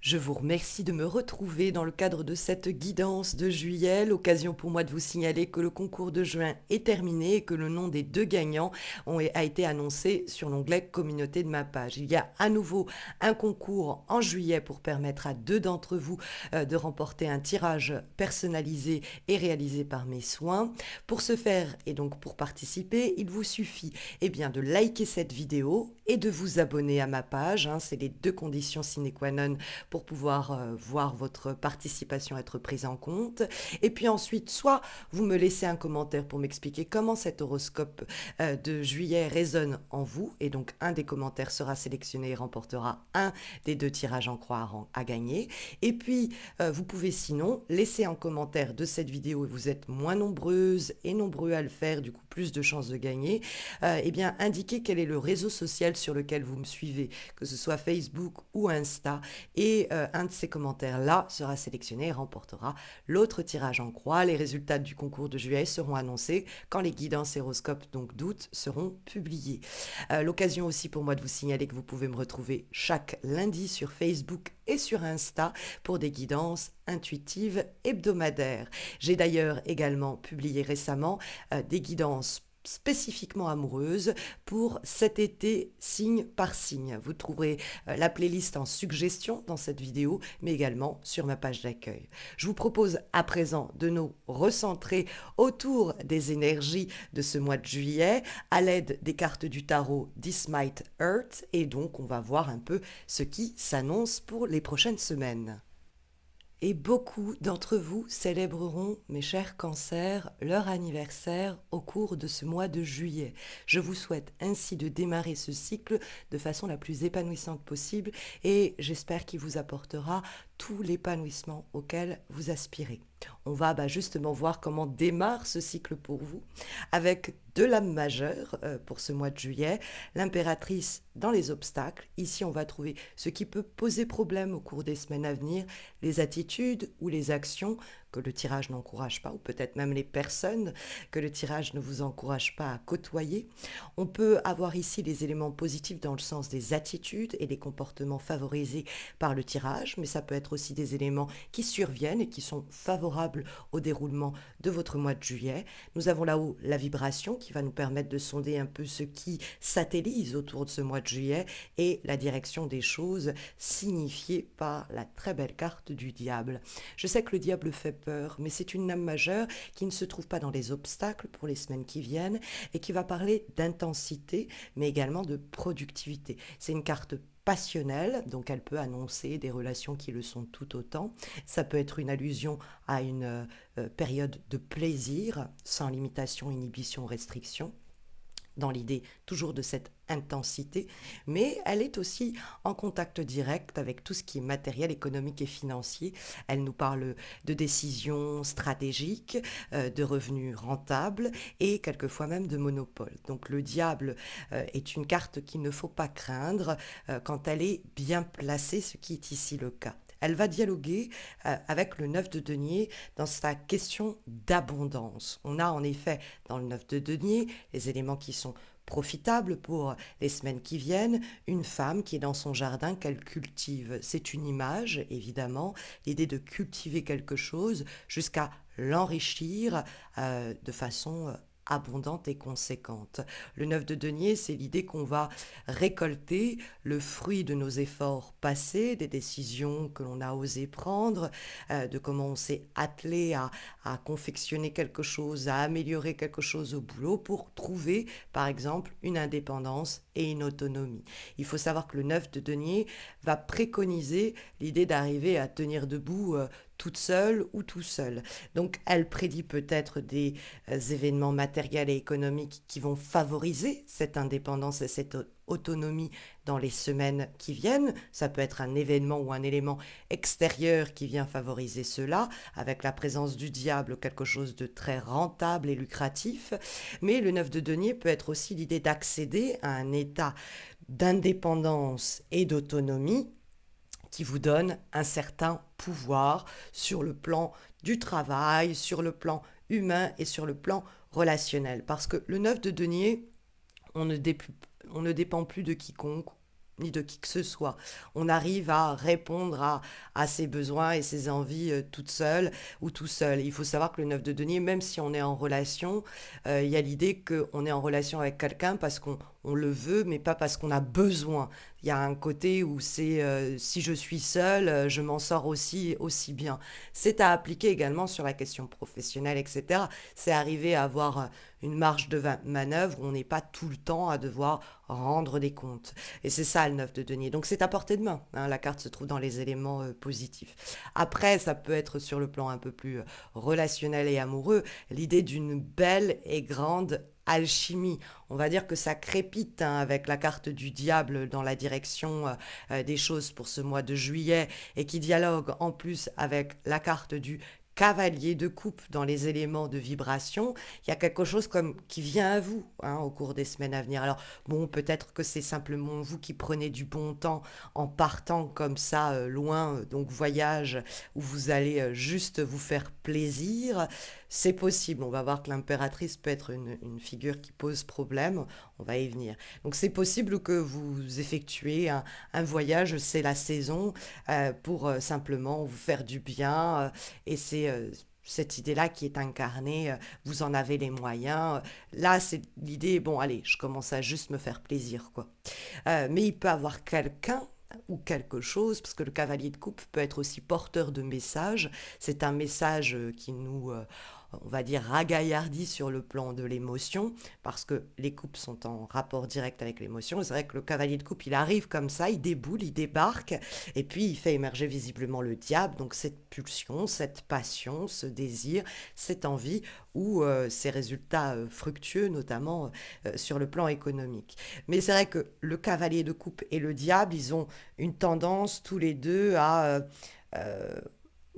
Je vous remercie de me retrouver dans le cadre de cette guidance de juillet, l'occasion pour moi de vous signaler que le concours de juin est terminé et que le nom des 2 gagnants a été annoncé sur l'onglet communauté de ma page. Il y a à nouveau un concours en juillet pour permettre à 2 d'entre vous de remporter un tirage personnalisé et réalisé par mes soins. Pour ce faire et donc pour participer, il vous suffit bien, de liker cette vidéo et de vous abonner à ma page. C'est les 2 conditions sine qua non pour pouvoir voir votre participation être prise en compte. Et puis ensuite, soit vous me laissez un commentaire pour m'expliquer comment cet horoscope de juillet résonne en vous, et donc un des commentaires sera sélectionné et remportera un des 2 tirages en croix à gagner. Et puis, vous pouvez sinon laisser un commentaire de cette vidéo, et vous êtes moins nombreuses et nombreux à le faire, du coup plus de chances de gagner, bien indiquer quel est le réseau social sur lequel vous me suivez, que ce soit Facebook ou Insta, et un de ces commentaires-là sera sélectionné et remportera l'autre tirage en croix. Les résultats du concours de juillet seront annoncés quand les guidances horoscopes donc d'août seront publiés. L'occasion aussi pour moi de vous signaler que vous pouvez me retrouver chaque lundi sur Facebook et sur Insta pour des guidances intuitives hebdomadaires. J'ai d'ailleurs également publié récemment des guidances spécifiquement amoureuse pour cet été signe par signe. Vous trouverez la playlist en suggestion dans cette vidéo, mais également sur ma page d'accueil. Je vous propose à présent de nous recentrer autour des énergies de ce mois de juillet à l'aide des cartes du tarot This Might Hurt, et donc on va voir un peu ce qui s'annonce pour les prochaines semaines. Et beaucoup d'entre vous célébreront, mes chers cancers, leur anniversaire au cours de ce mois de juillet. Je vous souhaite ainsi de démarrer ce cycle de façon la plus épanouissante possible, et j'espère qu'il vous apportera tout l'épanouissement auquel vous aspirez. On va justement voir comment démarre ce cycle pour vous, avec de l'âme majeure pour ce mois de juillet, l'impératrice dans les obstacles. Ici, on va trouver ce qui peut poser problème au cours des semaines à venir, les attitudes ou les actions que le tirage n'encourage pas, ou peut-être même les personnes que le tirage ne vous encourage pas à côtoyer. On peut avoir ici les éléments positifs dans le sens des attitudes et des comportements favorisés par le tirage, mais ça peut être aussi des éléments qui surviennent et qui sont favorables au déroulement de votre mois de juillet. Nous avons là-haut la vibration qui va nous permettre de sonder un peu ce qui satellise autour de ce mois de juillet, et la direction des choses signifiée par la très belle carte du diable. Je sais que le diable fait peur, mais c'est une âme majeure qui ne se trouve pas dans les obstacles pour les semaines qui viennent et qui va parler d'intensité, mais également de productivité. C'est une carte passionnelle, donc elle peut annoncer des relations qui le sont tout autant. Ça peut être une allusion à une période de plaisir, sans limitation, inhibition, restriction, dans l'idée toujours de cette intensité, mais elle est aussi en contact direct avec tout ce qui est matériel, économique et financier. Elle nous parle de décisions stratégiques, de revenus rentables et quelquefois même de monopole. Donc le diable est une carte qu'il ne faut pas craindre quand elle est bien placée, ce qui est ici le cas. Elle va dialoguer avec le 9 de denier dans sa question d'abondance. On a en effet dans le 9 de denier les éléments qui sont profitables pour les semaines qui viennent, une femme qui est dans son jardin qu'elle cultive. C'est une image, évidemment, l'idée de cultiver quelque chose jusqu'à l'enrichir de façon abondante et conséquente. Le 9 de denier, c'est l'idée qu'on va récolter le fruit de nos efforts passés, des décisions que l'on a osé prendre, de comment on s'est attelé à confectionner quelque chose, à améliorer quelque chose au boulot pour trouver, par exemple, une indépendance et une autonomie. Il faut savoir que le 9 de denier va préconiser l'idée d'arriver à tenir debout toute seule ou tout seul. Donc elle prédit peut-être des événements matériels et économiques qui vont favoriser cette indépendance et cette autonomie dans les semaines qui viennent. Ça peut être un événement ou un élément extérieur qui vient favoriser cela, avec la présence du diable, quelque chose de très rentable et lucratif. Mais le 9 de denier peut être aussi l'idée d'accéder à un état d'indépendance et d'autonomie qui vous donne un certain pouvoir sur le plan du travail, sur le plan humain et sur le plan relationnel. Parce que le 9 de denier, on ne, dé- on ne dépend plus de quiconque ni de qui que ce soit. On arrive à répondre à ses besoins et ses envies toute seule ou tout seul. Il faut savoir que le 9 de denier, même si on est en relation, il y a l'idée qu'on est en relation avec quelqu'un parce qu'on le veut, mais pas parce qu'on a besoin. Il y a un côté où c'est si je suis seule, je m'en sors aussi bien. C'est à appliquer également sur la question professionnelle, etc. C'est arriver à avoir une marge de manœuvre où on n'est pas tout le temps à devoir rendre des comptes. Et c'est ça le 9 de denier. Donc c'est à portée de main, hein. La carte se trouve dans les éléments positifs. Après, ça peut être sur le plan un peu plus relationnel et amoureux, l'idée d'une belle et grande alchimie. On va dire que ça crépite, hein, avec la carte du diable dans la direction des choses pour ce mois de juillet et qui dialogue en plus avec la carte du cavalier de coupe dans les éléments de vibration. Il y a quelque chose comme qui vient à vous, hein, au cours des semaines à venir. Alors bon, peut-être que c'est simplement vous qui prenez du bon temps en partant comme ça loin, donc voyage où vous allez juste vous faire plaisir. C'est possible. On va voir que l'impératrice peut être une figure qui pose problème. On va y venir. Donc c'est possible que vous effectuez un voyage, c'est la saison, pour simplement vous faire du bien. Et c'est cette idée-là qui est incarnée, vous en avez les moyens. Là, c'est l'idée, bon, allez, je commence à juste me faire plaisir, quoi. Mais il peut avoir quelqu'un ou quelque chose, parce que le cavalier de coupe peut être aussi porteur de messages. C'est un message qui nous, on va dire, ragaillardit sur le plan de l'émotion, parce que les coupes sont en rapport direct avec l'émotion. C'est vrai que le cavalier de coupe, il arrive comme ça, il déboule, il débarque, et puis il fait émerger visiblement le diable, donc cette pulsion, cette passion, ce désir, cette envie, ou ces résultats fructueux, notamment sur le plan économique. Mais c'est vrai que le cavalier de coupe et le diable, ils ont une tendance tous les deux à euh,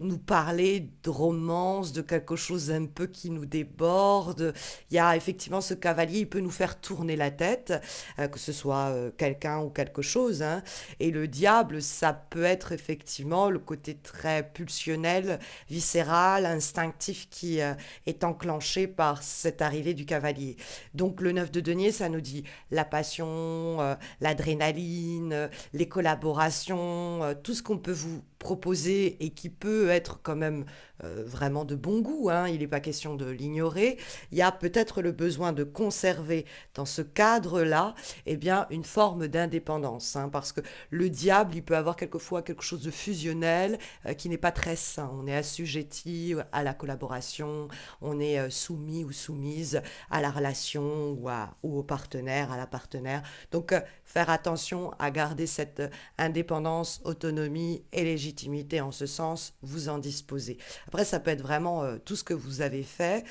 nous parler de romance, de quelque chose un peu qui nous déborde. Il y a effectivement ce cavalier, il peut nous faire tourner la tête, que ce soit quelqu'un ou quelque chose, hein. Et le diable, ça peut être effectivement le côté très pulsionnel, viscéral, instinctif qui est enclenché par cette arrivée du cavalier. Donc le 9 de denier, ça nous dit la passion, l'adrénaline, les collaborations, tout ce qu'on peut vous proposer et qui peut être quand même vraiment de bon goût, hein, il n'est pas question de l'ignorer. Il y a peut-être le besoin de conserver dans ce cadre-là, eh bien, une forme d'indépendance, hein, parce que le diable, il peut avoir quelquefois quelque chose de fusionnel qui n'est pas très sain. On est assujetti à la collaboration, on est soumis ou soumise à la relation ou au partenaire, à la partenaire. Donc, faire attention à garder cette indépendance, autonomie et légitimité en ce sens, vous en disposez. Après, ça peut être vraiment tout ce que vous avez fait,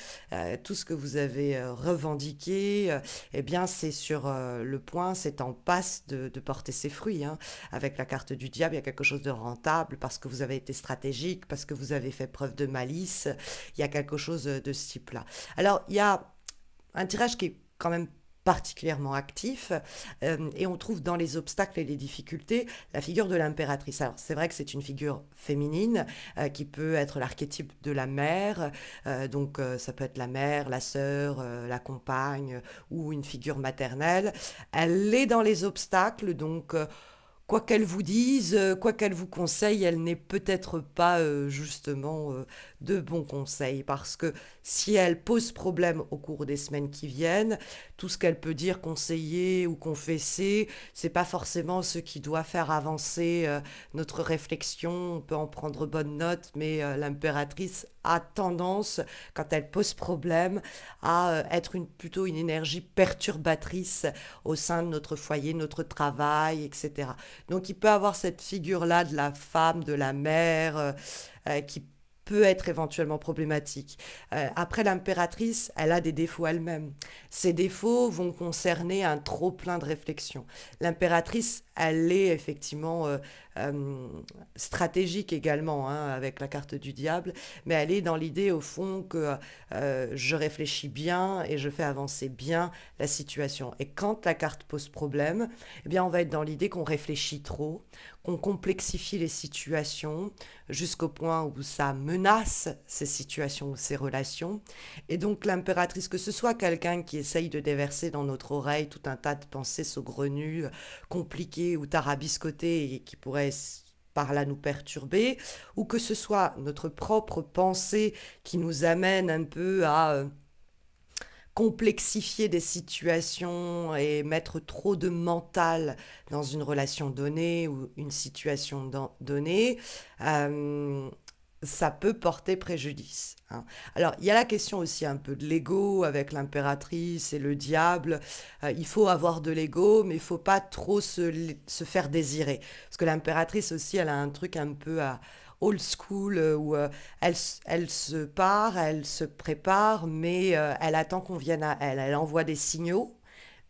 tout ce que vous avez revendiqué, eh bien, c'est sur le point, c'est en passe de porter ses fruits, hein. Avec la carte du diable, il y a quelque chose de rentable parce que vous avez été stratégique, parce que vous avez fait preuve de malice, il y a quelque chose de ce type-là. Alors, il y a un tirage qui est quand même particulièrement actif, et on trouve dans les obstacles et les difficultés la figure de l'impératrice. Alors c'est vrai que c'est une figure féminine qui peut être l'archétype de la mère, donc ça peut être la mère, la sœur, la compagne ou une figure maternelle. Elle est dans les obstacles, donc quoi qu'elle vous dise, quoi qu'elle vous conseille, elle n'est peut-être pas justement de bons conseils parce que si elle pose problème au cours des semaines qui viennent, tout ce qu'elle peut dire, conseiller ou confesser, c'est pas forcément ce qui doit faire avancer notre réflexion. On peut en prendre bonne note, mais l'impératrice a tendance, quand elle pose problème, à être plutôt une énergie perturbatrice au sein de notre foyer, notre travail, etc. Donc il peut avoir cette figure-là de la femme, de la mère, qui peut être éventuellement problématique. Après, l'impératrice, elle a des défauts elle-même. Ces défauts vont concerner un trop plein de réflexion. L'impératrice, elle est effectivement euh, stratégique également, hein, avec la carte du diable, mais elle est dans l'idée au fond que je réfléchis bien et je fais avancer bien la situation. Et quand la carte pose problème, eh bien on va être dans l'idée qu'on réfléchit trop, qu'on complexifie les situations jusqu'au point où ça menace ces situations ou ces relations. Et donc l'impératrice, que ce soit quelqu'un qui essaye de déverser dans notre oreille tout un tas de pensées saugrenues, compliquées ou tarabiscotées et qui pourraient par là nous perturber, ou que ce soit notre propre pensée qui nous amène un peu à complexifier des situations et mettre trop de mental dans une relation donnée ou une situation donnée, euh, ça peut porter préjudice, hein. Alors, il y a la question aussi un peu de l'ego avec l'impératrice et le diable. Il faut avoir de l'ego, mais il faut pas trop se faire désirer. Parce que l'impératrice aussi, elle a un truc un peu à old school où elle se part, elle se prépare, mais elle attend qu'on vienne à elle. Elle envoie des signaux,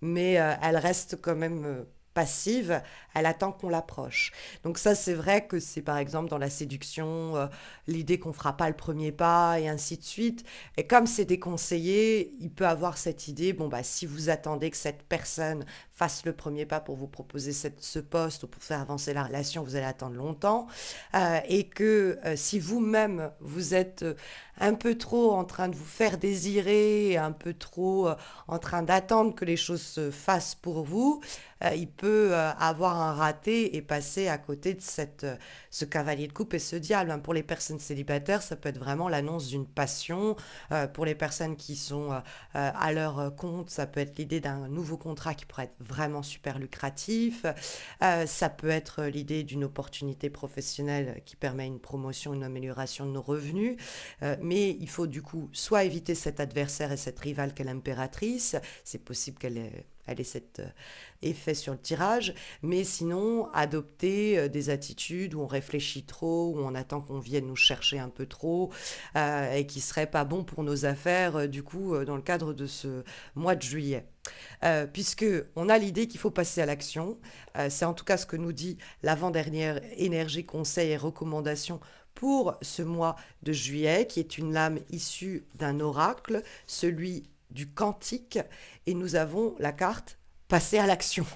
mais elle reste quand même passive, elle attend qu'on l'approche. Donc ça, c'est vrai que c'est par exemple dans la séduction, l'idée qu'on fera pas le premier pas et ainsi de suite. Et comme c'est déconseillé, il peut avoir cette idée, bon bah si vous attendez que cette personne fasse le premier pas pour vous proposer ce poste ou pour faire avancer la relation, vous allez attendre longtemps. Et que si vous-même, vous êtes un peu trop en train de vous faire désirer, un peu trop en train d'attendre que les choses se fassent pour vous, il peut avoir un raté et passer à côté de ce cavalier de coupe et ce diable, hein. Pour les personnes célibataires, ça peut être vraiment l'annonce d'une passion. Pour les personnes qui sont à leur compte, ça peut être l'idée d'un nouveau contrat qui pourrait être vraiment super lucratif. Ça peut être l'idée d'une opportunité professionnelle qui permet une promotion, une amélioration de nos revenus. Mais il faut du coup soit éviter cet adversaire et cette rivale qu'est l'impératrice. C'est possible qu'elle ait cet effet sur le tirage, mais sinon adopter des attitudes où on réfléchit trop, où on attend qu'on vienne nous chercher un peu trop, et qui serait pas bon pour nos affaires du coup dans le cadre de ce mois de juillet. Puisque on a l'idée qu'il faut passer à l'action. C'est en tout cas ce que nous dit l'avant-dernière énergie, conseil et recommandation pour ce mois de juillet, qui est une lame issue d'un oracle, celui du cantique, et nous avons la carte passer à l'action.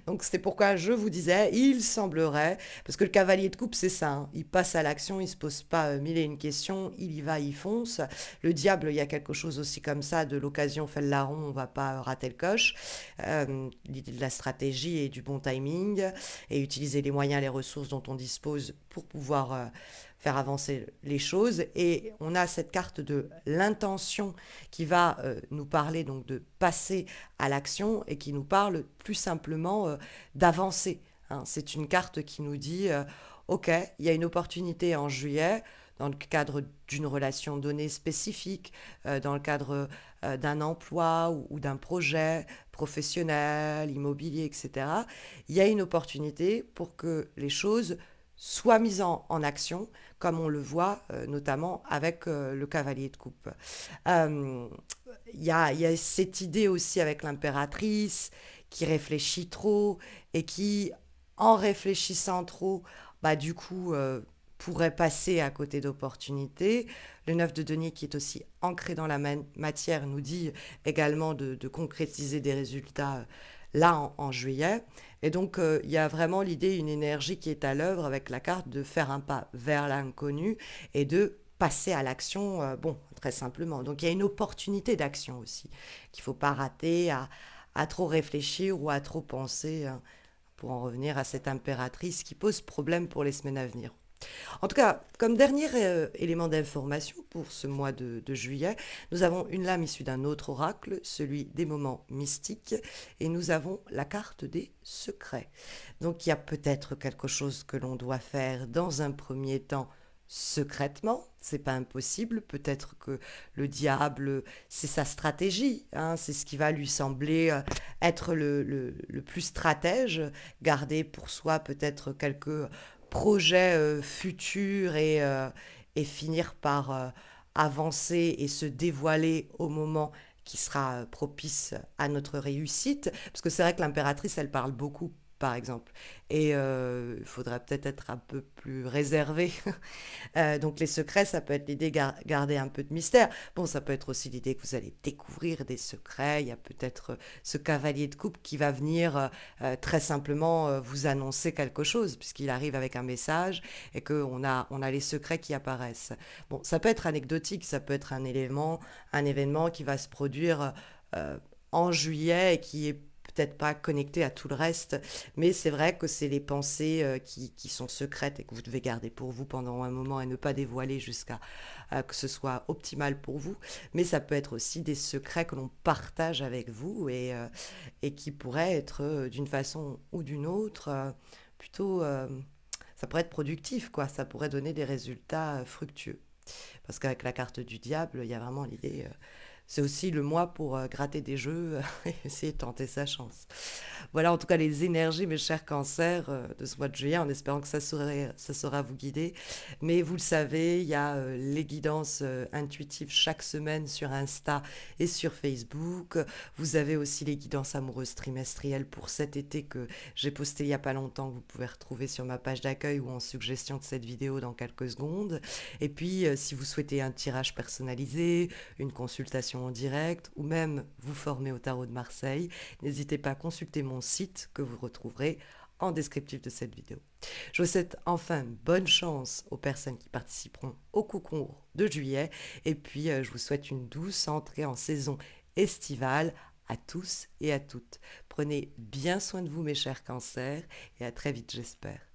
Donc c'est pourquoi je vous disais, il semblerait, parce que le cavalier de coupe c'est ça, hein, il passe à l'action, il se pose pas mille et une questions, il y va, il fonce. Le diable, il y a quelque chose aussi comme ça, de l'occasion fait le larron, on va pas rater le coche. L'idée de la stratégie et du bon timing, et utiliser les moyens, les ressources dont on dispose pour pouvoir faire avancer les choses. Et on a cette carte de l'intention qui va nous parler donc de passer à l'action et qui nous parle plus simplement d'avancer, hein. C'est une carte qui nous dit ok, il y a une opportunité en juillet dans le cadre d'une relation donnée spécifique, dans le cadre d'un emploi ou d'un projet professionnel, immobilier, etc. Il y a une opportunité pour que les choses soient mises en action, comme on le voit notamment avec le cavalier de coupe. Euh, il y a cette idée aussi avec l'impératrice qui réfléchit trop et qui, en réfléchissant trop, bah, du coup, pourrait passer à côté d'opportunités. Le 9 de denier, qui est aussi ancré dans la matière, nous dit également de concrétiser des résultats là en juillet. Et donc, il y a vraiment l'idée, une énergie qui est à l'œuvre avec la carte de faire un pas vers l'inconnu et de passer à l'action, bon, très simplement. Donc, il y a une opportunité d'action aussi, qu'il ne faut pas rater à trop réfléchir ou à trop penser, hein, pour en revenir à cette impératrice qui pose problème pour les semaines à venir. En tout cas, comme dernier élément d'information pour ce mois de juillet, nous avons une lame issue d'un autre oracle, celui des moments mystiques, et nous avons la carte des secrets. Donc il y a peut-être quelque chose que l'on doit faire dans un premier temps secrètement, c'est pas impossible, peut-être que le diable, c'est sa stratégie, hein, c'est ce qui va lui sembler être le plus stratège, garder pour soi peut-être quelques projets futurs et finir par avancer et se dévoiler au moment qui sera propice à notre réussite. Parce que c'est vrai que l'impératrice, elle parle beaucoup par exemple. Et il faudra peut-être être un peu plus réservé. Donc les secrets, ça peut être l'idée de garder un peu de mystère. Bon, ça peut être aussi l'idée que vous allez découvrir des secrets. Il y a peut-être ce cavalier de coupe qui va venir très simplement vous annoncer quelque chose, puisqu'il arrive avec un message et qu'on a les secrets qui apparaissent. Bon, ça peut être anecdotique, ça peut être un événement qui va se produire euh, en juillet et qui est peut-être pas connecté à tout le reste, mais c'est vrai que c'est les pensées qui sont secrètes et que vous devez garder pour vous pendant un moment et ne pas dévoiler jusqu'à que ce soit optimal pour vous. Mais ça peut être aussi des secrets que l'on partage avec vous et qui pourraient être d'une façon ou d'une autre plutôt... ça pourrait être productif, quoi. Ça pourrait donner des résultats fructueux. Parce qu'avec la carte du diable, il y a vraiment l'idée, c'est aussi le mois pour gratter des jeux et essayer de tenter sa chance. Voilà en tout cas les énergies, mes chers cancers, de ce mois de juillet, en espérant que ça saura vous guider. Mais vous le savez, il y a les guidances intuitives chaque semaine sur Insta et sur Facebook. Vous avez aussi les guidances amoureuses trimestrielles pour cet été que j'ai posté il n'y a pas longtemps, que vous pouvez retrouver sur ma page d'accueil ou en suggestion de cette vidéo dans quelques secondes. Et puis, si vous souhaitez un tirage personnalisé, une consultation en direct ou même vous former au tarot de Marseille, n'hésitez pas à consulter mon site que vous retrouverez en descriptif de cette vidéo. Je vous souhaite enfin bonne chance aux personnes qui participeront au concours de juillet et puis je vous souhaite une douce entrée en saison estivale à tous et à toutes. Prenez bien soin de vous mes chers cancers et à très vite j'espère.